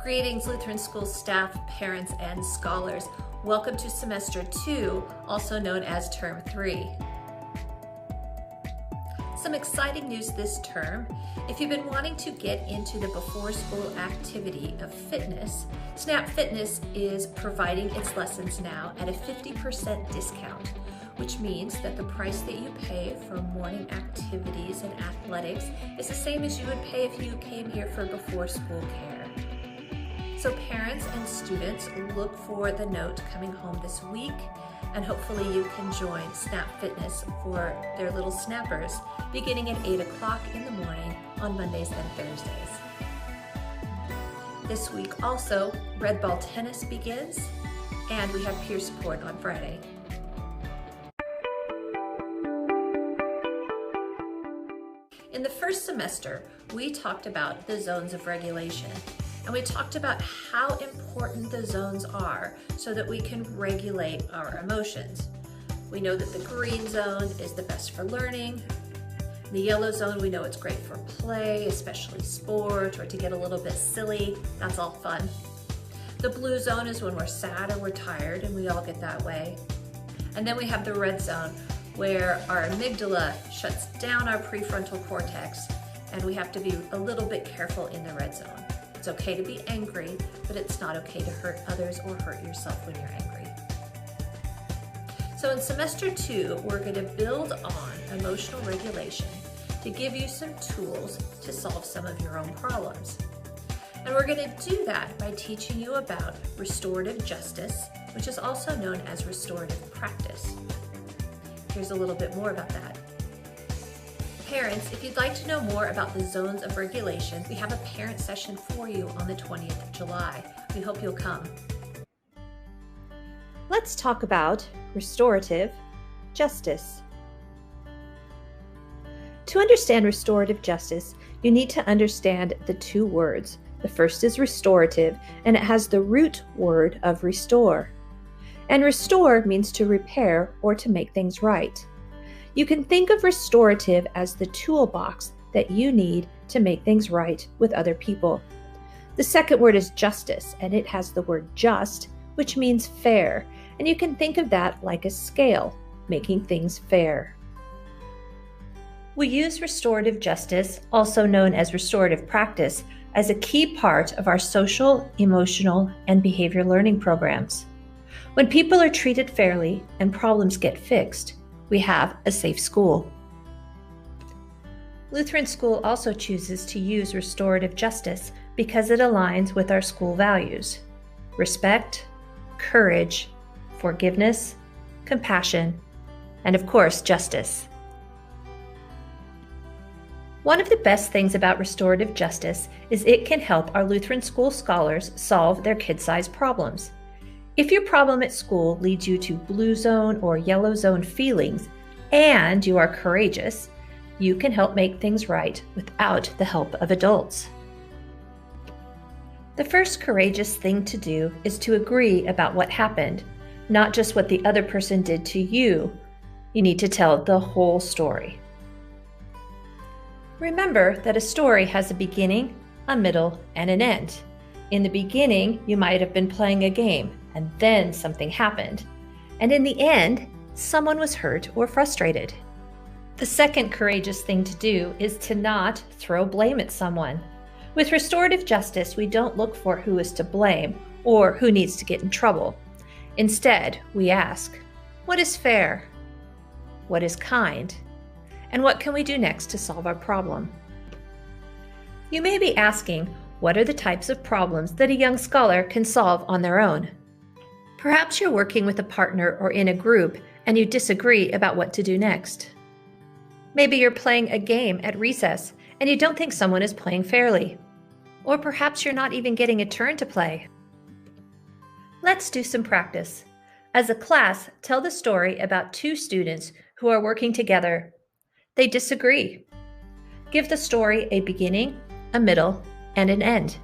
Greetings, Lutheran School staff, parents, and scholars. Welcome to Semester 2, also known as Term 3. Some exciting news this term. If you've been wanting to get into the before-school activity of fitness, Snap Fitness is providing its lessons now at a 50% discount, which means that the price that you pay for morning activities and athletics is the same as you would pay if you came here for before-school care. So parents and students, look for the note coming home this week, and hopefully you can join Snap Fitness for their little snappers beginning at 8 o'clock in the morning on Mondays and Thursdays. This week also, red ball tennis begins, and we have peer support on Friday. In the first semester, we talked about the zones of regulation. And we talked about how important the zones are so that we can regulate our emotions. We know that the green zone is the best for learning. The yellow zone, we know it's great for play, especially sport or to get a little bit silly. That's all fun. The blue zone is when we're sad or we're tired, and we all get that way. And then we have the red zone where our amygdala shuts down our prefrontal cortex, and we have to be a little bit careful in the red zone. It's okay to be angry, but it's not okay to hurt others or hurt yourself when you're angry. So in semester 2, we're going to build on emotional regulation to give you some tools to solve some of your own problems. And we're going to do that by teaching you about restorative justice, which is also known as restorative practice. Here's a little bit more about that. Parents, if you'd like to know more about the zones of regulation, we have a parent session for you on the 20th of July. We hope you'll come. Let's talk about restorative justice. To understand restorative justice, you need to understand the two words. The first is restorative, and it has the root word of restore. And restore means to repair or to make things right. You can think of restorative as the toolbox that you need to make things right with other people. The second word is justice, and it has the word just, which means fair, and you can think of that like a scale, making things fair. We use restorative justice, also known as restorative practice, as a key part of our social, emotional, and behavior learning programs. When people are treated fairly and problems get fixed, we have a safe school. Lutheran School also chooses to use restorative justice because it aligns with our school values: respect, courage, forgiveness, compassion, and of course, justice. One of the best things about restorative justice is it can help our Lutheran School scholars solve their kid-sized problems. If your problem at school leads you to blue zone or yellow zone feelings, and you are courageous, you can help make things right without the help of adults. The first courageous thing to do is to agree about what happened, not just what the other person did to you. You need to tell the whole story. Remember that a story has a beginning, a middle, and an end. In the beginning, you might have been playing a game, and then something happened. And in the end, someone was hurt or frustrated. The second courageous thing to do is to not throw blame at someone. With restorative justice, we don't look for who is to blame or who needs to get in trouble. Instead, we ask, what is fair? What is kind? And what can we do next to solve our problem? You may be asking, what are the types of problems that a young scholar can solve on their own? Perhaps you're working with a partner or in a group and you disagree about what to do next. Maybe you're playing a game at recess and you don't think someone is playing fairly. Or perhaps you're not even getting a turn to play. Let's do some practice. As a class, tell the story about two students who are working together. They disagree. Give the story a beginning, a middle, and an end.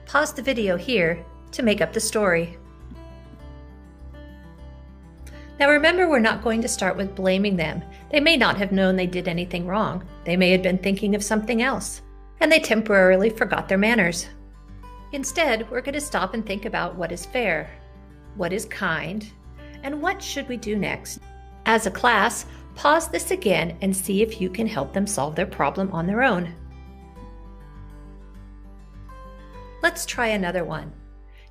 Pause the video here to make up the story. Now remember, we're not going to start with blaming them. They may not have known they did anything wrong. They may have been thinking of something else. and they temporarily forgot their manners. Instead, we're going to stop and think about what is fair, what is kind, and what should we do next. As a class, pause this again and see if you can help them solve their problem on their own. Let's try another one.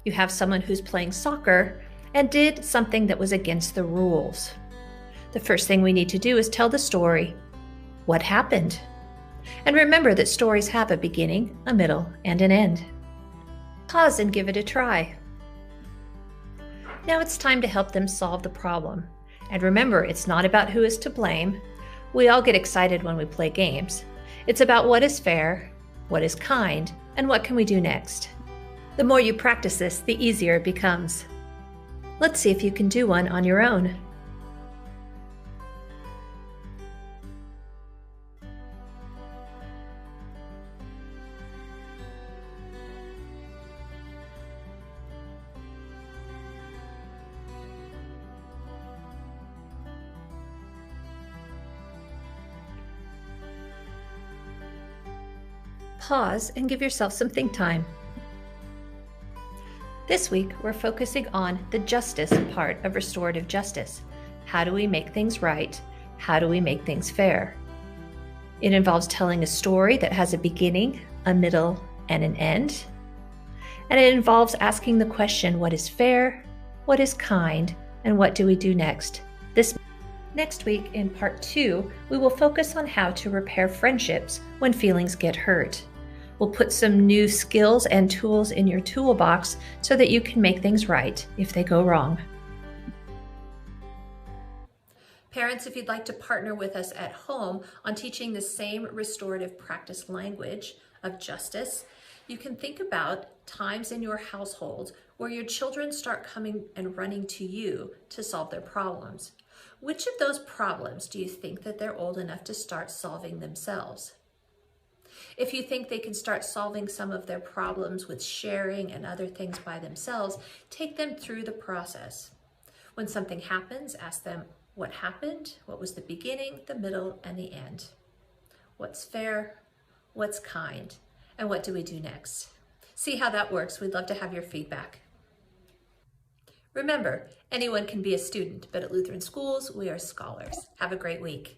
You have someone who's playing soccer and did something that was against the rules. The first thing we need to do is tell the story. What happened? And remember that stories have a beginning, a middle, and an end. Pause and give it a try. Now it's time to help them solve the problem. And remember, it's not about who is to blame. We all get excited when we play games. It's about what is fair, what is kind, and what can we do next. The more you practice this, the easier it becomes. Let's see if you can do one on your own. Pause and give yourself some think time. This week, we're focusing on the justice part of restorative justice. How do we make things right? How do we make things fair? It involves telling a story that has a beginning, a middle, and an end. And it involves asking the question, what is fair? What is kind? And what do we do next? Next week, in part 2, we will focus on how to repair friendships when feelings get hurt. We'll put some new skills and tools in your toolbox so that you can make things right if they go wrong. Parents, if you'd like to partner with us at home on teaching the same restorative practice language of justice, you can think about times in your household where your children start coming and running to you to solve their problems. Which of those problems do you think that they're old enough to start solving themselves? If you think they can start solving some of their problems with sharing and other things by themselves, take them through the process. When something happens, ask them what happened, what was the beginning, the middle, and the end. What's fair, what's kind, and what do we do next? See how that works. We'd love to have your feedback. Remember, anyone can be a student, but at Lutheran schools, we are scholars. Have a great week.